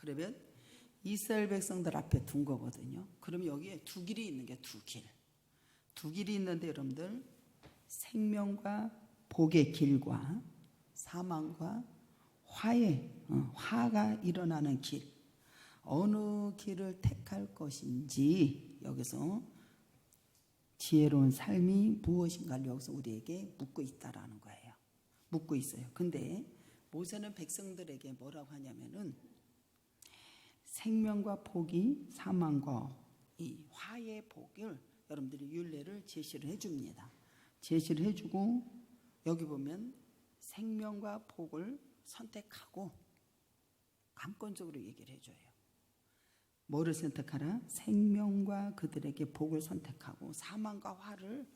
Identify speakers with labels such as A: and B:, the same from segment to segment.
A: 그러면 이스라엘 백성들 앞에 둔 거거든요. 그러면 여기에 두 길이 있는 게 두 길. 두 길이 있는데 여러분들 생명과 복의 길과 사망과 화가 일어나는 길. 어느 길을 택할 것인지 여기서 지혜로운 삶이 무엇인가를 여기서 우리에게 묻고 있다라는 거예요. 묻고 있어요. 근데 모세는 백성들에게 뭐라고 하냐면은 생명과 복이 사망과 이 화의 복을 여러분들이 율례를 제시를 해줍니다. 제시를 해주고 여기 보면 생명과 복을 선택하고 감권적으로 얘기를 해줘요. 뭐를 선택하라? 생명과 그들에게 복을 선택하고 사망과 화를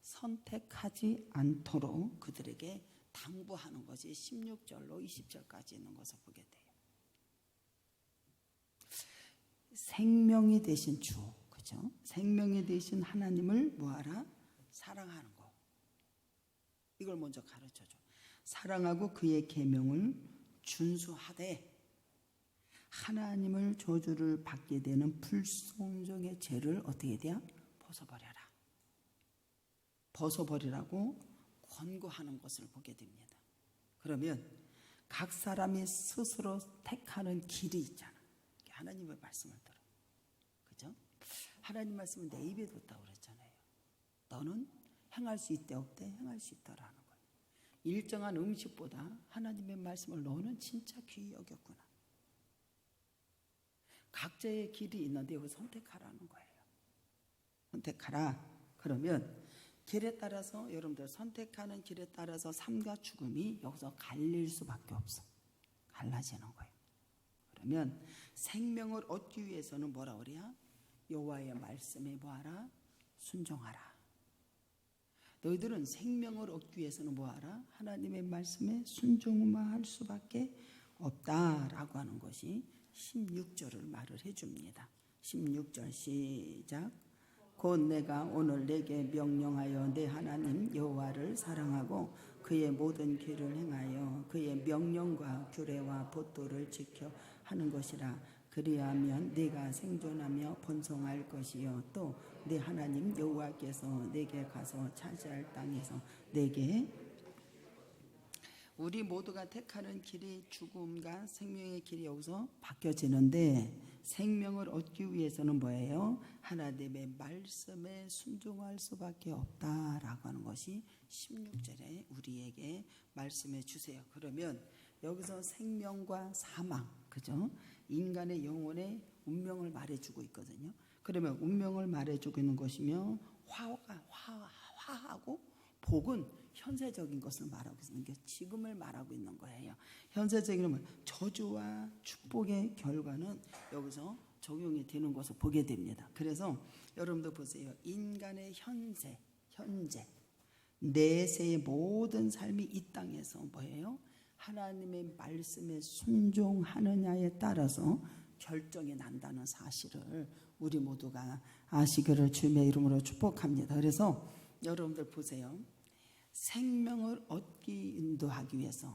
A: 선택하지 않도록 그들에게 당부하는 것이 16절로 20절까지 있는 것을 보게 돼요. 생명이 되신 주, 그죠? 생명이 되신 하나님을 뭐하라? 사랑하는 거. 이걸 먼저 가르쳐줘. 사랑하고 그의 계명을 준수하되 하나님을 저주를 받게 되는 불순종의 죄를 어떻게 돼야? 벗어버려라. 벗어버리라고 권고하는 것을 보게 됩니다. 그러면 각 사람이 스스로 택하는 길이 있잖아. 하나님의 말씀을 들어. 그죠? 하나님 말씀은 내 입에 뒀다고 그랬잖아요. 너는 행할 수 있대 없대? 행할 수 있다라는 거예요. 일정한 음식보다 하나님의 말씀을 너는 진짜 귀히 여겼구나. 각자의 길이 있는데 여기 선택하라는 거예요. 선택하라. 그러면 길에 따라서 여러분들 선택하는 길에 따라서 삶과 죽음이 여기서 갈릴 수밖에 없어. 갈라지는 거예요. 그러면 생명을 얻기 위해서는 뭐라 그래야? 여호와의 말씀에 뭐하라? 순종하라. 너희들은 생명을 얻기 위해서는 뭐하라? 하나님의 말씀에 순종만 할 수밖에 없다라고 하는 것이 16절을 말을 해줍니다. 16절 시작. 곧 내가 오늘 내게 명령하여 내 하나님 여호와를 사랑하고 그의 모든 길을 행하여 그의 명령과 규례와 법도를 지켜 하는 것이라. 그리하면 네가 생존하며 번성할 것이요 또 네 하나님 여호와께서 내게 가서 차지할 땅에서 내게 우리 모두가 택하는 길이 죽음과 생명의 길이 여기서 바뀌어지는데 생명을 얻기 위해서는 뭐예요? 하나님의 말씀에 순종할 수밖에 없다라고 하는 것이 16절에 우리에게 말씀해 주세요. 그러면 여기서 생명과 사망, 그죠? 인간의 영혼의 운명을 말해주고 있거든요. 그러면 운명을 말해주고 있는 것이며 화하고 복은 현세적인 것을 말하고 있는 게 지금을 말하고 있는 거예요. 현세적인 저주와 축복의 결과는 여기서 적용이 되는 것을 보게 됩니다. 그래서 여러분도 보세요. 인간의 현재 내세의 모든 삶이 이 땅에서 뭐예요? 하나님의 말씀에 순종하느냐에 따라서 결정이 난다는 사실을 우리 모두가 아시기를 주님의 이름으로 축복합니다. 그래서 여러분들 보세요. 생명을 인도하기 위해서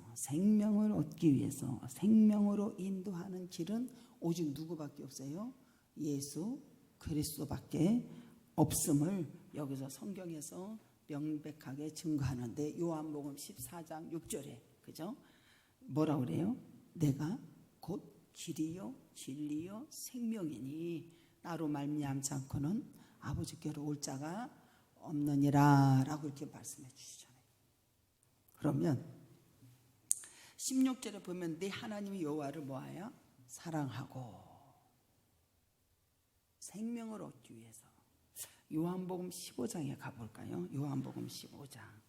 A: 생명으로 인도하는 길은 오직 누구밖에 없어요? 예수 그리스도밖에 없음을 여기서 성경에서 명백하게 증거하는데 요한복음 14장 6절에 그죠? 뭐라 그래요? 내가 곧 길이요 진리요 생명이니 나로 말미암지 않고는 아버지께로 올 자가 없느니라 라고 이렇게 말씀해 주시잖아요. 그러면 16절에 보면 네 하나님 여호와를 뭐하여? 사랑하고 생명을 얻기 위해서 요한복음 15장에 가볼까요? 요한복음 15장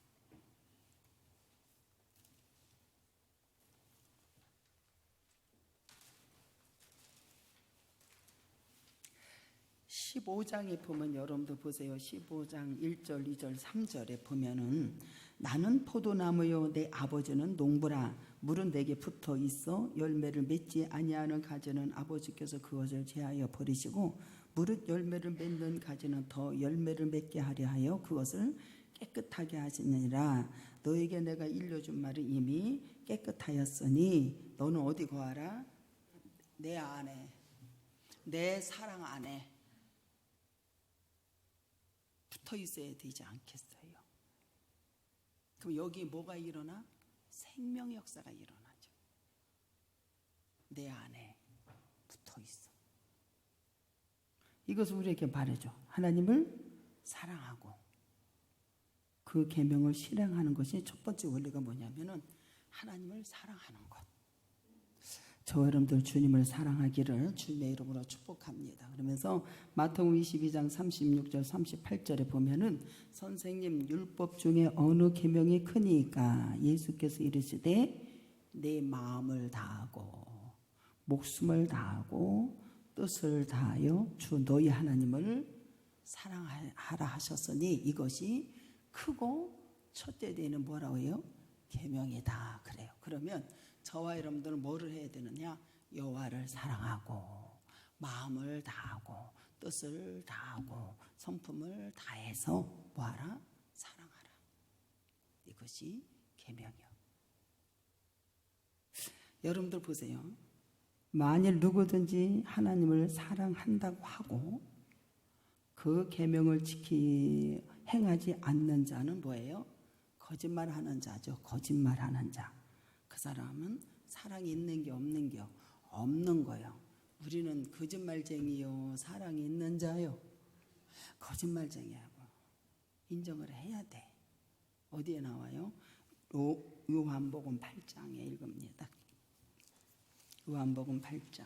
A: 15장에 보면 여러분도 보세요. 15장 1절, 2절, 3절에 보면은 나는 포도나무요 내 아버지는 농부라. 물은 내게 붙어 있어 열매를 맺지 아니하는 가지는 아버지께서 그것을 제하여 버리시고 무릇 열매를 맺는 가지는 더 열매를 맺게 하려 하여 그것을 깨끗하게 하시느니라. 너에게 내가 일러준 말은 이미 깨끗하였으니 너는 어디 거하라? 내 안에, 내 사랑 안에 붙어 있어야 되지 않겠어요? 그럼 여기 뭐가 일어나? 생명의 역사가 일어나죠. 내 안에 붙어 있어. 이것을 우리에게 말해줘. 하나님을 사랑하고 그 계명을 실행하는 것이 첫 번째 원리가 뭐냐면은 하나님을 사랑하는 것. 저와 여러분들 주님을 사랑하기를 주님의 이름으로 축복합니다. 그러면서 마태복음 22장 36절 38절에 보면은 선생님 율법 중에 어느 계명이 크니까 예수께서 이르시되 내 마음을 다하고 목숨을 다하고 뜻을 다하여 주 너희 하나님을 사랑하라 하셨으니 이것이 크고 첫째 되는 뭐라고 해요? 계명이다 그래요. 그러면 저와 여러분들은 뭐를 해야 되느냐? 여호와를 사랑하고 마음을 다하고 뜻을 다하고 성품을 다해서 뭐하라? 사랑하라. 이것이 계명이요. 여러분들 보세요. 만일 누구든지 하나님을 사랑한다고 하고 그 계명을 행하지 않는 자는 뭐예요? 거짓말하는 자죠. 거짓말하는 자. 그 사람은 사랑이 있는 게 없는 게 없는 거예요. 우리는 거짓말쟁이요, 사랑이 있는 자요. 거짓말쟁이하고 인정을 해야 돼. 어디에 나와요? 요한복음 8장에 읽습니다. 요한복음 8장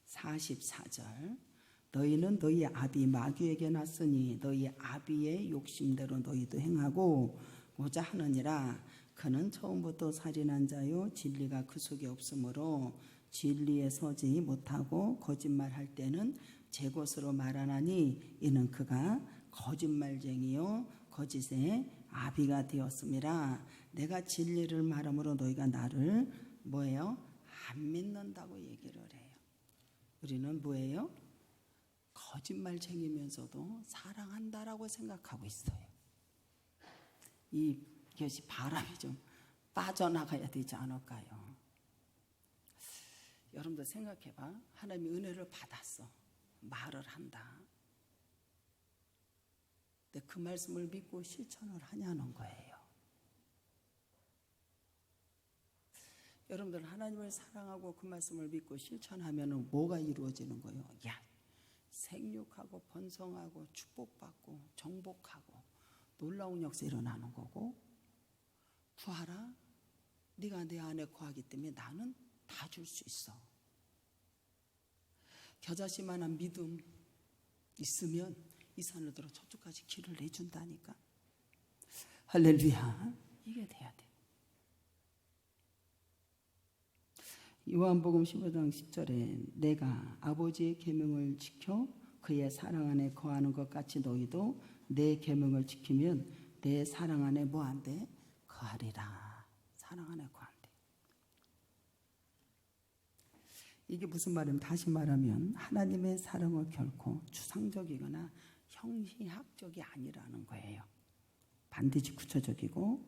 A: 44절 너희는 너희 아비 마귀에게 났으니 너희 아비의 욕심대로 너희도 행하고 고자 하느니라. 그는 처음부터 살인한 자요 진리가 그 속에 없으므로 진리에 서지 못하고 거짓말할 때는 제 것으로 말하나니 이는 그가 거짓말쟁이요 거짓의 아비가 되었음이라. 내가 진리를 말함으로 너희가 나를 뭐예요? 안 믿는다고 얘기를 해요. 우리는 뭐예요? 거짓말쟁이면서도 사랑한다라고 생각하고 있어요. 이것이 바람이 좀 빠져나가야 되지 않을까요? 여러분들 생각해봐. 하나님이 은혜를 받았어. 말을 한다. 근데 그 말씀을 믿고 실천을 하냐는 거예요. 여러분들 하나님을 사랑하고 그 말씀을 믿고 실천하면 뭐가 이루어지는 거예요? 야, 생육하고 번성하고 축복받고 정복하고 놀라운 역사 일어나는 거고, 구하라. 네가 내 안에 거하기 때문에 나는 다 줄 수 있어. 겨자씨만한 믿음 있으면 이 산을 들어 저쪽까지 길을 내준다니까. 할렐루야. 이게 돼야 돼. 요한복음 15장 10절에 내가 아버지의 계명을 지켜 그의 사랑 안에 거하는 것 같이 너희도 내 계명을 지키면 내 사랑 안에 뭐한대? 거하리라. 사랑 안에 거한대. 이게 무슨 말이냐면, 다시 말하면 하나님의 사랑은 결코 추상적이거나 형이학적이 아니라는 거예요. 반드시 구체적이고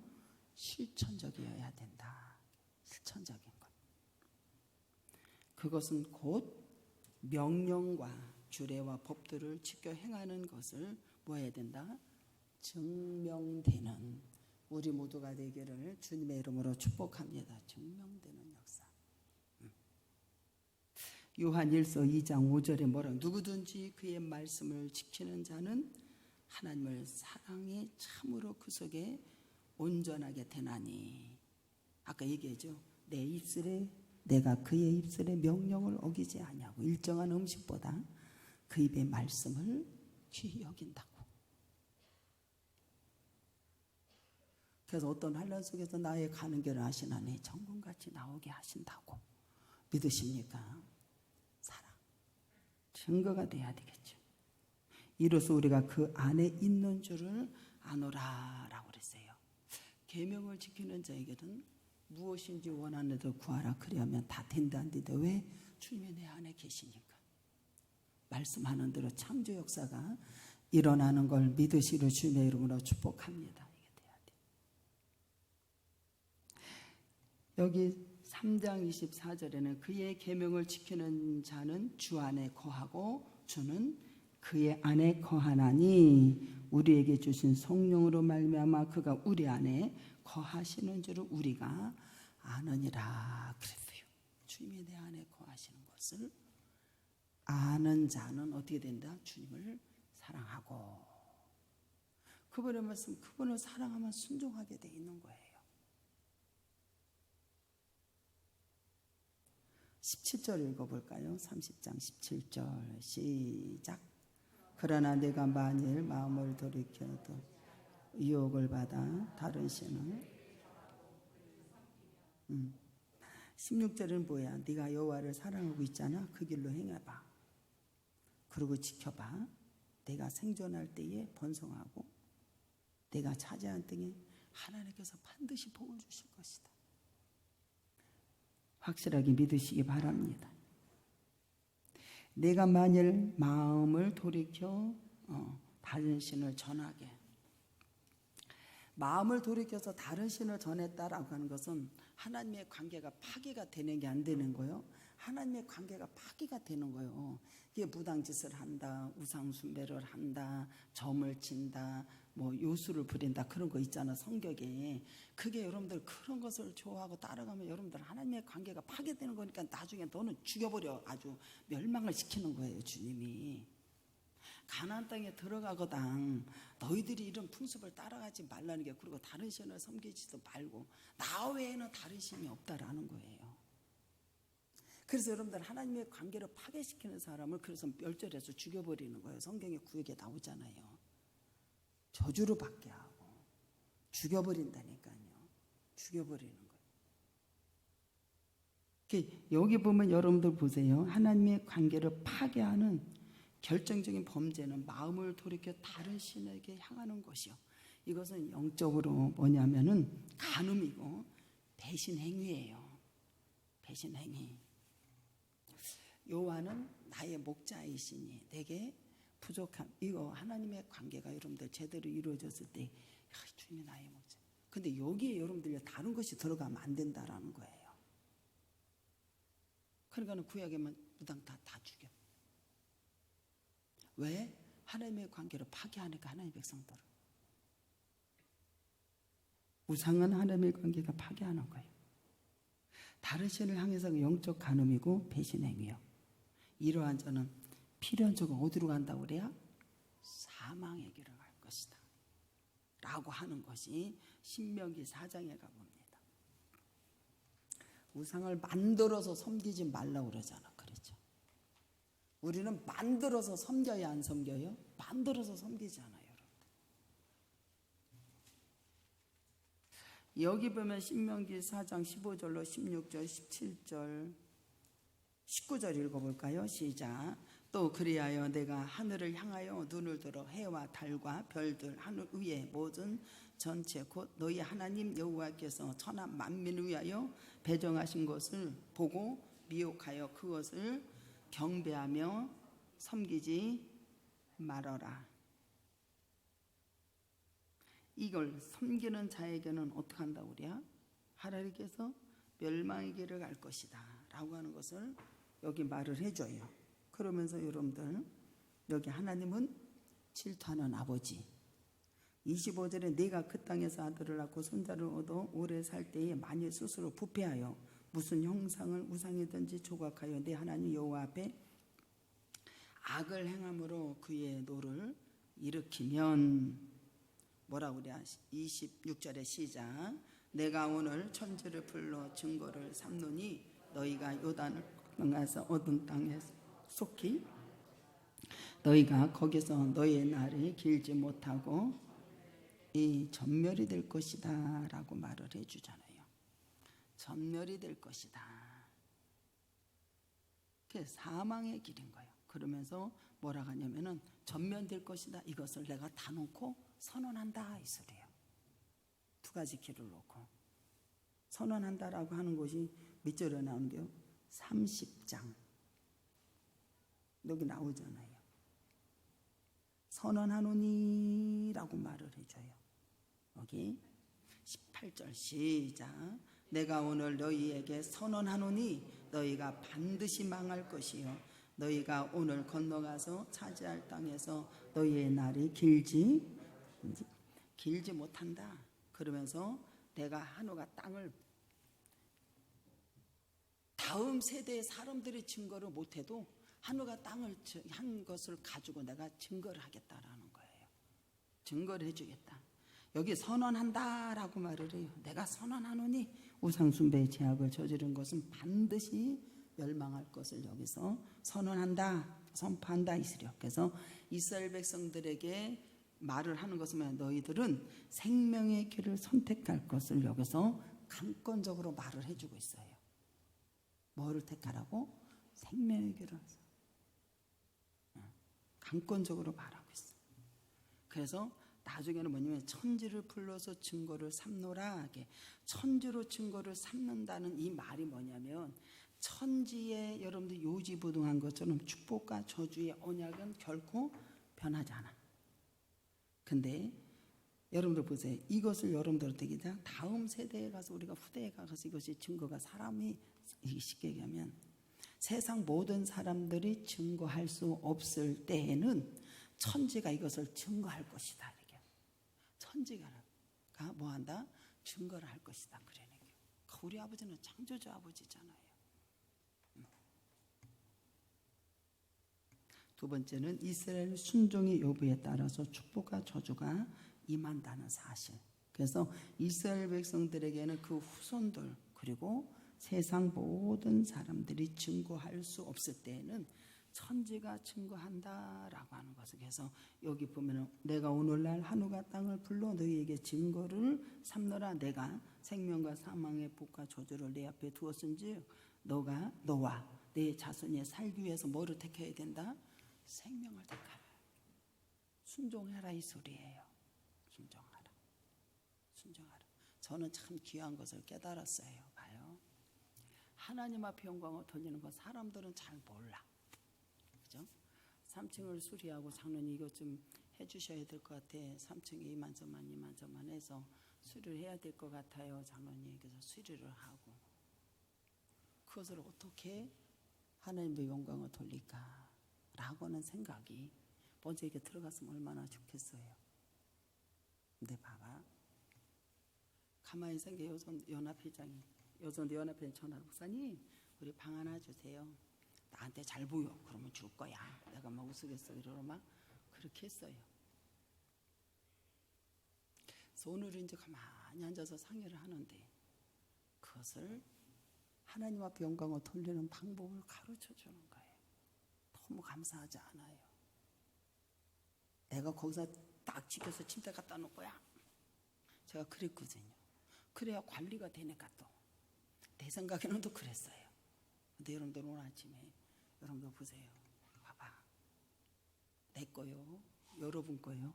A: 실천적이어야 된다. 실천적인 것. 그것은 곧 명령과 규례와 법들을 지켜 행하는 것을 뭐 해야 된다? 증명되는 우리 모두가 되기를 주님의 이름으로 축복합니다. 증명되는 역사. 요한 1서 2장 5절에 뭐라? 누구든지 그의 말씀을 지키는 자는 하나님을 사랑이 참으로 그 속에 온전하게 되나니. 아까 얘기했죠. 내 입술에 내가 그의 입술의 명령을 어기지 아니하고 일정한 음식보다 그 입의 말씀을 귀히 여긴다고. 그래서 어떤 환난 속에서 나의 가는 길을 아시나니 정금같이 나오게 하신다고. 믿으십니까? 사랑. 증거가 돼야 되겠죠. 이로써 우리가 그 안에 있는 줄을 아노라라고 그랬어요. 계명을 지키는 자에게는 무엇인지 원하는 대로 구하라. 그래야면 다 된다는데 왜? 주님이 내 안에 계시니까. 말씀하는 대로 창조 역사가 일어나는 걸 믿으시로 주님의 이름으로 축복합니다. 이게 돼야 돼. 여기 3장 24절에는 그의 계명을 지키는 자는 주 안에 거하고 주는 그의 안에 거하나니 우리에게 주신 성령으로 말미암아 그가 우리 안에 거하시는 줄을 우리가 아느니라 그랬어요. 주님이 내 안에 거하시는 것을 아는 자는 어떻게 된다? 주님을 사랑하고 그분의 말씀, 그분을 사랑하면 순종하게 돼 있는 거예요. 17절 읽어볼까요? 30장 17절 시작. 그러나 내가 만일 마음을 돌이켜도 유혹을 받아 다른 신을 16절은 뭐야? 네가 여호와를 사랑하고 있잖아. 그 길로 행해봐. 그리고 지켜봐. 내가 생존할 때에 번성하고 내가 차지한 땅에 하나님께서 반드시 복을 주실 것이다. 확실하게 믿으시기 바랍니다. 내가 만일 마음을 돌이켜 다른 신을 전하게, 마음을 돌이켜서 다른 신을 전했다라고 하는 것은 하나님의 관계가 파괴가 되는 게 안 되는 거예요. 하나님의 관계가 파괴가 되는 거예요. 이게 무당짓을 한다, 우상숭배를 한다, 점을 친다, 뭐 요술을 부린다, 그런 거 있잖아 성격에. 그게 여러분들 그런 것을 좋아하고 따라가면 여러분들 하나님의 관계가 파괴되는 거니까 나중에 너는 죽여버려. 아주 멸망을 시키는 거예요. 주님이 가나안 땅에 들어가거당 너희들이 이런 풍습을 따라가지 말라는 게, 그리고 다른 신을 섬기지도 말고 나 외에는 다른 신이 없다라는 거예요. 그래서 여러분들 하나님의 관계를 파괴시키는 사람을 그래서 멸절해서 죽여버리는 거예요. 성경의 구역에 나오잖아요. 저주로 받게 하고 죽여버린다니까요. 죽여버리는 거예요. 여기 보면 여러분들 보세요. 하나님의 관계를 파괴하는 결정적인 범죄는 마음을 돌이켜 다른 신에게 향하는 것이요. 이것은 영적으로 뭐냐면은 간음이고 배신 행위예요. 배신 행위. 여호와는 나의 목자이시니 내게 부족함. 이거 하나님의 관계가 여러분들 제대로 이루어졌을 때 주님이 나의 목자. 근데 여기에 여러분들 다른 것이 들어가면 안 된다라는 거예요. 그러니까 구약에만 무당 다 죽여. 왜? 하나님의 관계를 파괴하니까. 하나님의 백성들을. 우상은 하나님의 관계가 파괴하는 거예요. 다른 신을 향해서 영적 간음이고 배신행위요. 이러한 자는 필연적으로 어디로 간다고 그래야? 사망의 길을 갈 것이다 라고 하는 것이 신명기 4장에 가봅니다. 우상을 만들어서 섬기지 말라고 그러잖아. 그렇죠? 우리는 만들어서 섬겨야 안 섬겨요? 만들어서 섬기잖아요. 여기 보면 신명기 4장 15절로 16절, 17절, 19절 읽어볼까요? 시작. 또 그리하여 내가 하늘을 향하여 눈을 들어 해와 달과 별들, 하늘 위의 모든 전체 곧 너희 하나님 여호와께서 천하 만민을 위하여 배정하신 것을 보고 미혹하여 그것을 경배하며 섬기지 말아라. 이걸 섬기는 자에게는 어떻게 한다고 그래야? 하나님께서 멸망의 길을 갈 것이다 라고 하는 것을 여기 말을 해줘요. 그러면서 여러분들 여기 하나님은 질투하는 아버지. 25절에 내가 그 땅에서 아들을 낳고 손자를 얻어 오래 살 때에 만일 스스로 부패하여 무슨 형상을 우상이든지 조각하여 내 하나님 여호와 앞에 악을 행함으로 그의 노를 일으키면 뭐라고 그래? 26절의 시작. 내가 오늘 천지를 불러 증거를 삼노니 너희가 요단을 건너가서 얻은 땅에서 속히 너희가 거기서 너희의 날이 길지 못하고 이 전멸이 될 것이다 라고 말을 해주잖아요. 전멸이 될 것이다. 그게 사망의 길인 거예요. 그러면서 뭐라고 하냐면은 전면될 것이다. 이것을 내가 다 놓고 선언한다 이 소리예요. 두 가지 길을 놓고 선언한다라고 하는 것이 몇 절에 나오는데요? 30장 여기 나오잖아요. 선언하노니라고 말을 해줘요. 여기 18절 시작. 내가 오늘 너희에게 선언하노니 너희가 반드시 망할 것이요 너희가 오늘 건너가서 차지할 땅에서 너희의 날이 길지 못한다. 그러면서 내가 한우가 땅을 다음 세대의 사람들이 증거를 못해도 한우가 땅을 한 것을 가지고 내가 증거를 하겠다라는 거예요. 증거를 해주겠다. 여기 선언한다라고 말을 해요. 내가 선언하노니 우상숭배의 죄악을 저지른 것은 반드시 멸망할 것을 여기서 선언한다, 선포한다 이시려. 그래서 이스라엘 백성들에게 말을 하는 것은 너희들은 생명의 길을 선택할 것을 여기서 강권적으로 말을 해주고 있어요. 뭐를 택하라고? 생명의 길을 강권적으로 말하고 있어. 그래서 나중에는 뭐냐면 천지를 불러서 증거를 삼노라 하게. 천지로 증거를 삼는다는 이 말이 뭐냐면 천지에 여러분들 요지부동한 것처럼 축복과 저주의 언약은 결코 변하지 않아. 근데 여러분들 보세요. 이것을 여러분들 어떻게 다음 세대에 가서 우리가 후대에 가서 이것이 증거가 사람이 쉽게 얘기하면 세상 모든 사람들이 증거할 수 없을 때에는 천지가 이것을 증거할 것이다. 이렇게. 천지가 뭐한다? 증거를 할 것이다. 그러는 게. 우리 아버지는 창조주 아버지잖아요. 두 번째는 이스라엘 순종의 여부에 따라서 축복과 저주가 임한다는 사실. 그래서 이스라엘 백성들에게는 그 후손들 그리고 세상 모든 사람들이 증거할 수 없을 때에는 천지가 증거한다라고 하는 것을. 그래서 여기 보면 내가 오늘날 한우가 땅을 불러 너희에게 증거를 삼노라. 내가 생명과 사망의 복과 저주를 내 앞에 두었은즉 너와 내 자손이 살기 위해서 뭐를 택해야 된다? 생명을 택하라. 순종하라 이 소리예요. 순종하라. 저는 참 귀한 것을 깨달았어요. 봐요. 하나님 앞에 영광을 돌리는 거 사람들은 잘 몰라. 그죠? 3층을 수리하고 장로님 이것 좀 해주셔야 될 것 같아. 3층에 이만저만 해서 수리를 해야 될 것 같아요. 장로님. 그래서 수리를 하고 그것을 어떻게 하나님의 영광을 돌릴까? 라고는 생각이 먼저 이게 들어갔으면 얼마나 좋겠어요. 근데 봐봐. 가만히 생겨. 여전연합회장이 전화 목사님 우리 방 하나 주세요. 나한테 잘 보여. 그러면 줄 거야. 내가 막 우스갯소 이러고 막 그렇게 했어요. 그래서 오늘은 이제 가만히 앉아서 상의를 하는데 그것을 하나님 앞에 영광을 돌리는 방법을 가르쳐 주는 거예요. 너무 감사하지 않아요? 내가 거기서 딱 지켜서 침대 갖다 놓을 거야. 제가 그랬거든요. 그래야 관리가 되니까 또. 내 생각에는 또 그랬어요. 근데 여러분들 오늘 아침에 여러분들 보세요. 봐봐. 내 거요. 여러분 거요.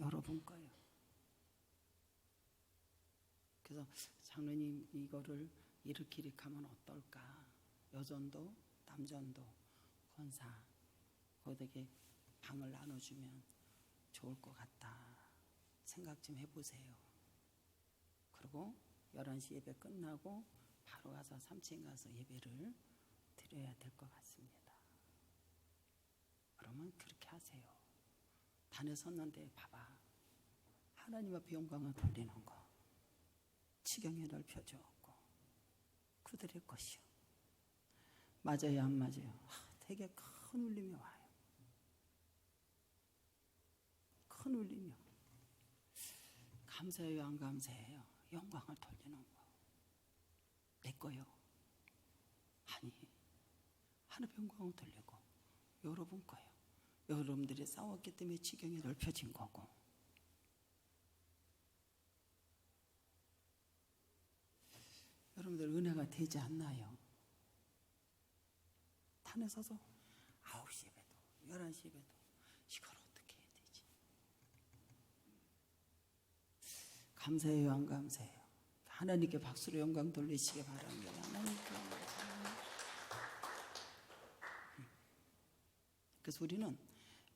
A: 여러분 거요. 그래서 장로님 이거를 이렇게 하면 어떨까? 여전도 남전도 권사 거기에 방을 나눠주면 좋을 것 같다. 생각 좀 해보세요. 그리고 11시 예배 끝나고 바로 가서 3층 가서 예배를 드려야 될 것 같습니다. 그러면 그렇게 하세요. 단에 섰는데 봐봐. 하나님 앞에 영광을 돌리는 거. 지경이 넓혀졌고 그들의 것이요. 맞아요 안 맞아요? 되게 큰 울림이 와요. 큰 울림이요. 감사해요 안 감사해요? 영광을 돌리는 거. 내 거요. 아니 하나님 영광을 돌리고 여러분 거요. 여러분들이 싸웠기 때문에 지경이 넓혀진 거고. 여러분들 은혜가 되지 않나요? 탄에 서서 9시 예배도 11시 예배도 이걸 어떻게 해야 되지? 감사해요 안 감사해요? 하나님께 박수로 영광 돌리시기 바랍니다. 하나님께 그래서 우리는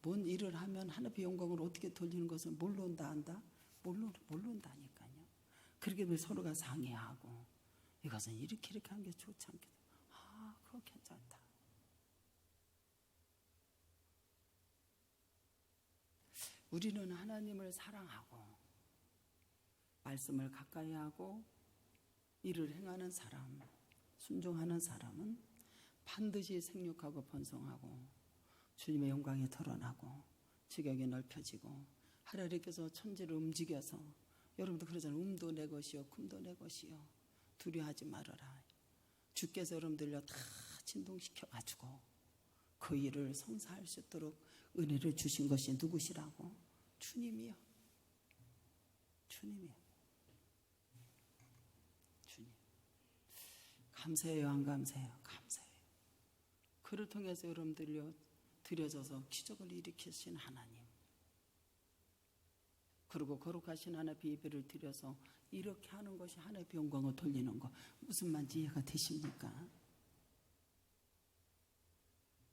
A: 뭔 일을 하면 하나님의 영광을 어떻게 돌리는 것을 모른다 한다? 모른다니까요. 그렇게 서로가 상의하고 이것은 이렇게 하는 게 좋지 않겠다. 그거 괜찮다. 우리는 하나님을 사랑하고 말씀을 가까이 하고 일을 행하는 사람, 순종하는 사람은 반드시 생육하고 번성하고 주님의 영광이 드러나고 지경이 넓혀지고 하나님께서 천지를 움직여서 여러분도 그러잖아요. 음도 내 것이요 금도 내 것이요 두려워하지 말아라. 주께서 여러분들요 다 진동시켜가지고 그 일을 성사할 수 있도록 은혜를 주신 것이 누구시라고? 주님이요. 주님이요. 주님. 감사해요, 안 감사해요? 감사해요. 그를 통해서 여러분들요 드려져서 기적을 일으키신 하나님, 그리고 거룩하신 하나님의 예배를 드려서 이렇게 하는 것이 하나님의 영광을 돌리는 거, 무슨 말인지 이해가 되십니까?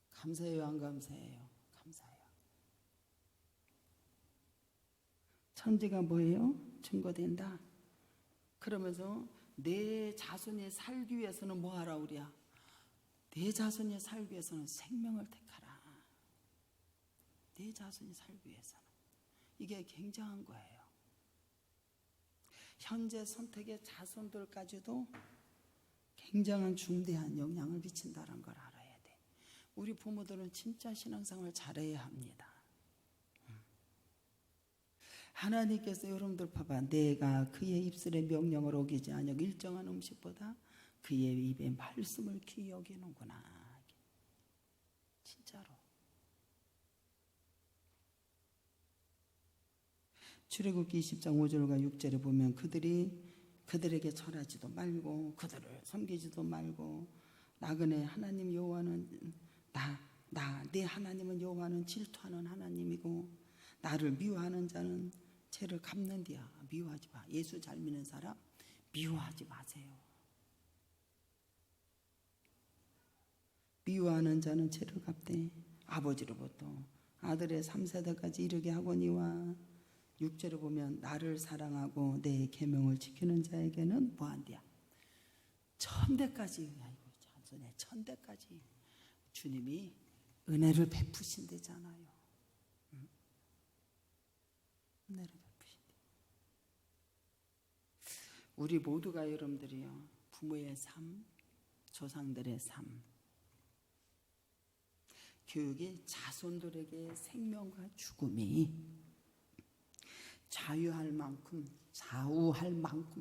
A: 감사해요, 안 감사해요? 감사해요. 천지가 뭐예요? 증거된다. 그러면서 내 자손이 살기 위해서는 뭐 하라 우리야? 내 자손이 살기 위해서는 생명을 택하라. 내 자손이 살기 위해서는. 이게 굉장한 거예요. 현재 선택의 자손들까지도 굉장한 중대한 영향을 미친다는 걸 알아야 돼. 우리 부모들은 진짜 신앙생활 잘해야 합니다. 하나님께서 여러분들 봐봐, 내가 그의 입술의 명령을 어기지 아니하 일정한 음식보다 그의 입의 말씀을 귀히 여기는구나. 진짜로. 출애굽기 20장 5절과 6절에 보면 그들에게 절하지도 말고 그들을 섬기지도 말고 나그네 하나님 여호와는 내 하나님은 여호와는 질투하는 하나님이고 나를 미워하는 자는 죄를 갚는디야. 미워하지 마. 예수 잘 믿는 사람 미워하지 마세요. 미워하는 자는 죄를 갚되 아버지로부터 아들의 3세대까지 이르게 하거니와 6절에 보면 나를 사랑하고 내 계명을 지키는 자에게는 뭐한디야? 천대까지. 아이고 잔소네. 천대까지 주님이 은혜를 베푸신대잖아요. 은혜를 베푸신대. 우리 모두가 여러분들이요 부모의 삶, 조상들의 삶, 교육이 자손들에게 생명과 죽음이 좌우할 만큼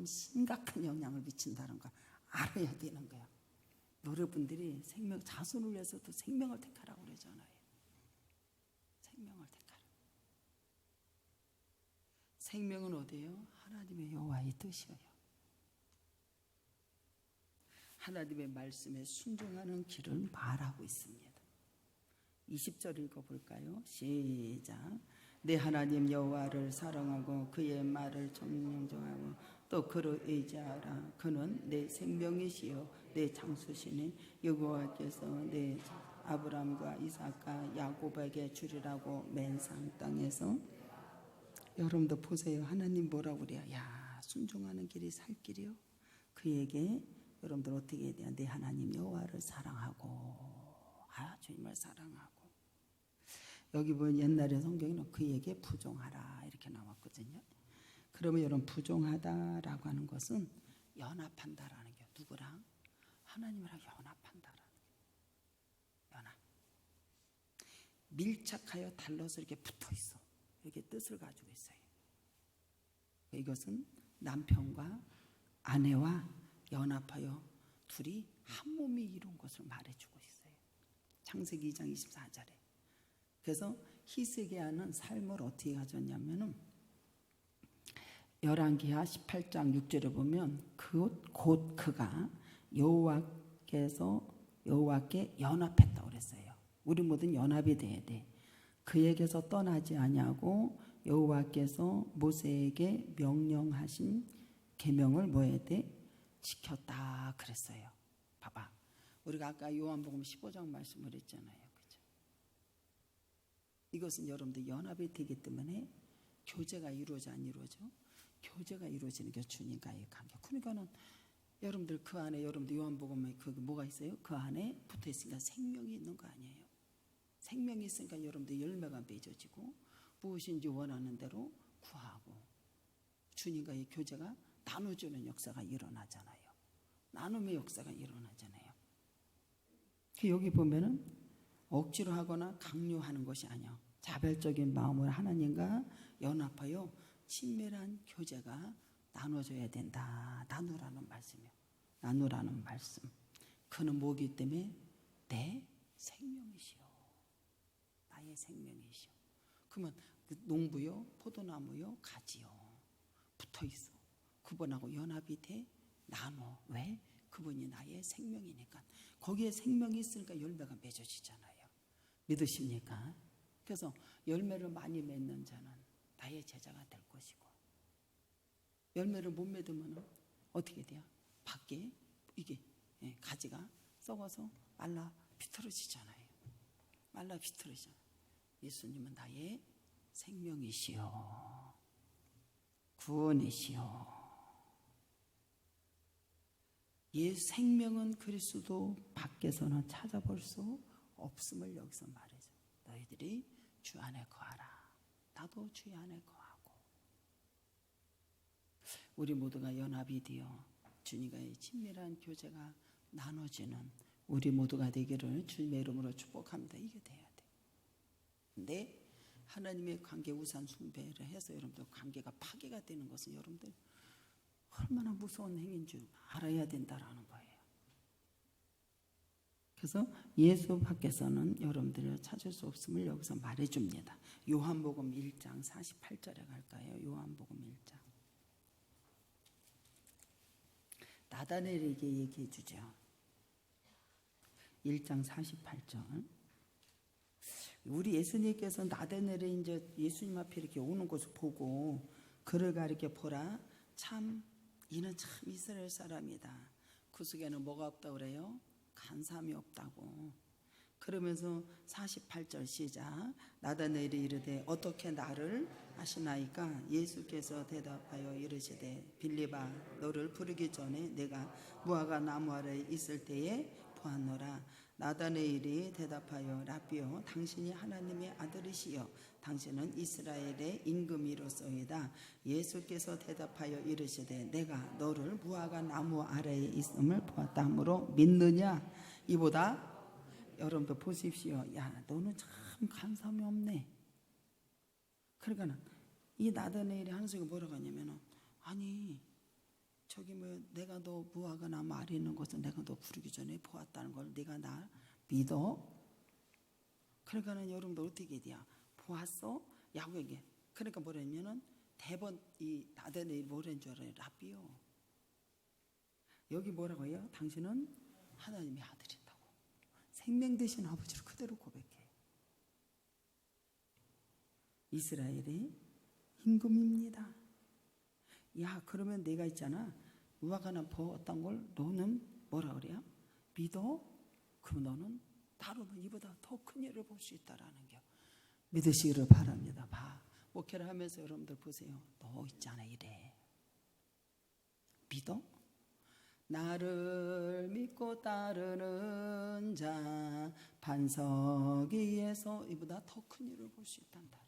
A: 심각한 영향을 미친다는 걸 알아야 되는 거야. 여러분들이 자손을 위해서도 생명을 택하라고 그러잖아요. 생명을 택하라. 생명은 어디예요? 하나님의 여호와의 뜻이에요. 하나님의 말씀에 순종하는 길을 말하고 있습니다. 20절 읽어볼까요? 시작. 내 하나님 여호와를 사랑하고 그의 말을 정령정하고 또 그를 의지하라. 그는 내 생명이시요 내 장수시니 여호와께서 내 아브라함과 이삭과 야곱에게 주리라고 맨상 땅에서. 여러분도 보세요. 하나님 뭐라고 그래요? 야, 순종하는 길이 살 길이요. 그에게 여러분들 어떻게 해야 돼요? 내 하나님 여호와를 사랑하고 주님을 사랑하고. 여기 보면 옛날에 성경에는 그에게 부종하라 이렇게 나왔거든요. 그러면 여러분 부종하다라고 하는 것은 연합한다라는 게 누구랑? 하나님이랑 연합한다라는 게. 연합. 밀착하여 달라서 이렇게 붙어 있어. 이렇게 뜻을 가지고 있어요. 이것은 남편과 아내와 연합하여 둘이 한 몸이 이룬 것을 말해주고 있어요. 창세기 2장 24절에. 그래서 히스기야는 삶을 어떻게 가졌냐면은 열왕기하 18장 6절에 보면 곧 그가 여호와께 연합했다고 그랬어요. 우리 모든 연합이 돼야 돼. 그에게서 떠나지 아니하고 여호와께서 모세에게 명령하신 계명을 뭐 해야 돼? 지켰다 그랬어요. 봐봐. 우리가 아까 요한복음 15장 말씀을 했잖아요. 그죠? 이것은 여러분들 연합이 되기 때문에 교제가 이루어져 안 이루어져? 교제가 이루어지는 게 주님과의 관계. 그러니까는 여러분들 그 안에 여러분들 요한복음에 그 뭐가 있어요? 그 안에 붙어 있으니까 생명이 있는 거 아니에요? 생명이 있으니까 여러분들 열매가 맺어지고 무엇인지 원하는 대로 구하고 주님과의 교제가 나눠주는 역사가 일어나잖아요. 나눔의 역사가 일어나잖아요. 여기 보면은 억지로 하거나 강요하는 것이 아니야. 자발적인 마음으로 하나님과 연합하여 친밀한 교제가 나눠져야 된다. 나누라는 말씀이요. 나누라는 말씀. 그는 뭐기 때문에 내 생명이시오. 나의 생명이시오. 그러면 그 농부요, 포도나무요, 가지요. 붙어 있어. 그분하고 연합이 돼 나눠. 왜? 그분이 나의 생명이니까. 거기에 생명이 있으니까 열매가 맺어지잖아요. 믿으십니까? 그래서 열매를 많이 맺는 자는 나의 제자가 될 것이고 열매를 못 맺으면 어떻게 돼요? 밖에 이게 가지가 썩어서 말라 비틀어지잖아요. 말라 비틀어지잖아요. 예수님은 나의 생명이시여 구원이시여. 생명은 그리스도 밖에서는 찾아볼 수 없음을 여기서 말해줘. 너희들이 주 안에 거하라. 나도 주 안에 거하고. 우리 모두가 연합이 되어 주님과의 친밀한 교제가 나눠지는 우리 모두가 되기를 주님의 이름으로 축복합니다. 이게 돼야 돼. 근데 하나님의 관계 우상 숭배를 해서 여러분들 관계가 파괴가 되는 것은 여러분들 얼마나 무서운 행위인 줄 알아야 된다라는 거예요. 그래서 예수 밖에서는 여러분들을 찾을 수 없음을 여기서 말해줍니다. 요한복음 1장 48절에 갈까요? 요한복음 1장. 나다나엘에게 얘기해 주죠. 1장 48절. 우리 예수님께서 나다나엘이 이제 예수님 앞에 이렇게 오는 것을 보고 그를 가리켜 보라. 참 이는 참 이스라엘 사람이다. 그 속에는 뭐가 없다고 그래요? 간삼이 없다고. 그러면서 48절 시작. 나다나엘이 이르되 어떻게 나를 아시나이까? 예수께서 대답하여 이르시되 빌립아 너를 부르기 전에 내가 무화과 나무 아래에 있을 때에 보았노라. 나다나엘이 대답하여 라비여 당신이 하나님의 아들이시여 당신은 이스라엘의 임금이로소이다. 예수께서 대답하여 이르시되 내가 너를 무화과 나무 아래에 있음을 보았다 하므로 믿느냐? 이보다 여러분도 보십시오. 야 너는 참 간섭이 없네. 그러니까 이 나다나엘이 하는 소리가 뭐라고 하냐면 아니 저기 뭐 내가 너 무화과 나무 아래에 있는 것을 내가 너 부르기 전에 보았다는 걸 네가 나 믿어? 그러니까는 여러분들 어떻게 돼요? 보았어? 야구에게. 그러니까 뭐라냐면은 대번 이 나다나엘이 뭐라는 줄 알아요? 라비요. 여기 뭐라고 해요? 당신은 하나님의 아들이다고. 생명 되신 아버지를 그대로 고백해. 이스라엘의 임금입니다. 야 그러면 내가 있잖아. 무화과나무 보았던 걸 너는 뭐라 그래요? 믿어? 그럼 너는 나로는 이보다 더 큰 일을 볼 수 있다라는 게 믿으시기를 바랍니다. 봐. 목회를 하면서 여러분들 보세요. 너 있잖아 이래. 믿어? 나를 믿고 따르는 자 반석 위에서 이보다 더 큰 일을 볼 수 있단다.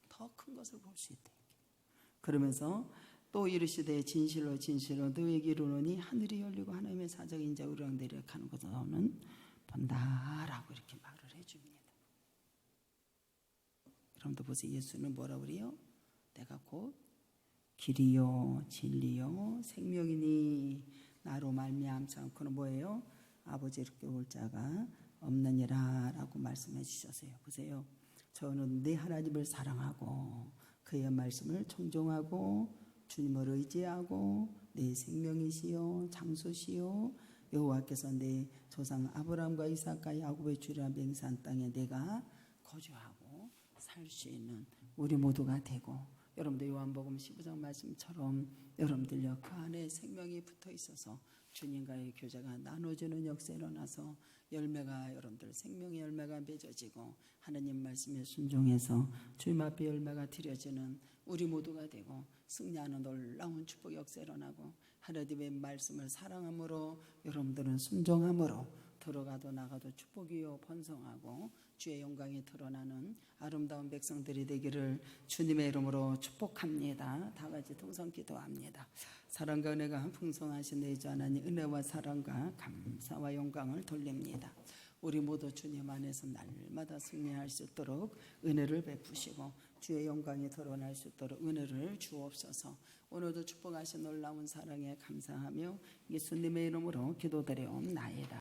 A: 더 큰 것을 볼 수 있다. 그러면서 또 이르시되 진실로 진실로 너에게 이르노니 하늘이 열리고 하나님의 사자가 인자 우르락내리락 하는 것을 너는 본다라고 이렇게 말을 해줍니다. 여러분도 보세요. 예수는 뭐라고 그래요? 내가 곧 길이요 진리요 생명이니 나로 말미암지 않고는 뭐예요? 아버지께 올 자가 없느니라 라고 말씀해 주셨어요. 보세요. 저는 내 하나님을 사랑하고 그의 말씀을 청종하고 주님을 의지하고 내 생명이시요 장소시요 여호와께서 내 조상 아브라함과 이삭과 야곱의 주라 맹세한 땅에 내가 거주하고 살 수 있는 우리 모두가 되고 여러분들 요한복음 15장 말씀처럼 여러분들요 그 안에 생명이 붙어 있어서 주님과의 교제가 나눠지는 역사 일어나서 열매가 여러분들 생명의 열매가 맺어지고 하나님 말씀에 순종해서 주님 앞에 열매가 드려지는 우리 모두가 되고 승리하는 놀라운 축복 역사 일어나고 하나님의 말씀을 사랑함으로 여러분들은 순종함으로 들어가도 나가도 축복이요 번성하고 주의 영광이 드러나는 아름다운 백성들이 되기를 주님의 이름으로 축복합니다. 다 같이 통성 기도합니다. 사랑과 은혜가 풍성하신 내 주 하나님 은혜와 사랑과 감사와 영광을 돌립니다. 우리 모두 주님 안에서 날마다 승리할 수 있도록 은혜를 베푸시고 주의 영광이 드러날 수 있도록 은혜를 주옵소서. 오늘도 축복하신 놀라운 사랑에 감사하며 예수님의 이름으로 기도드려옵나이다.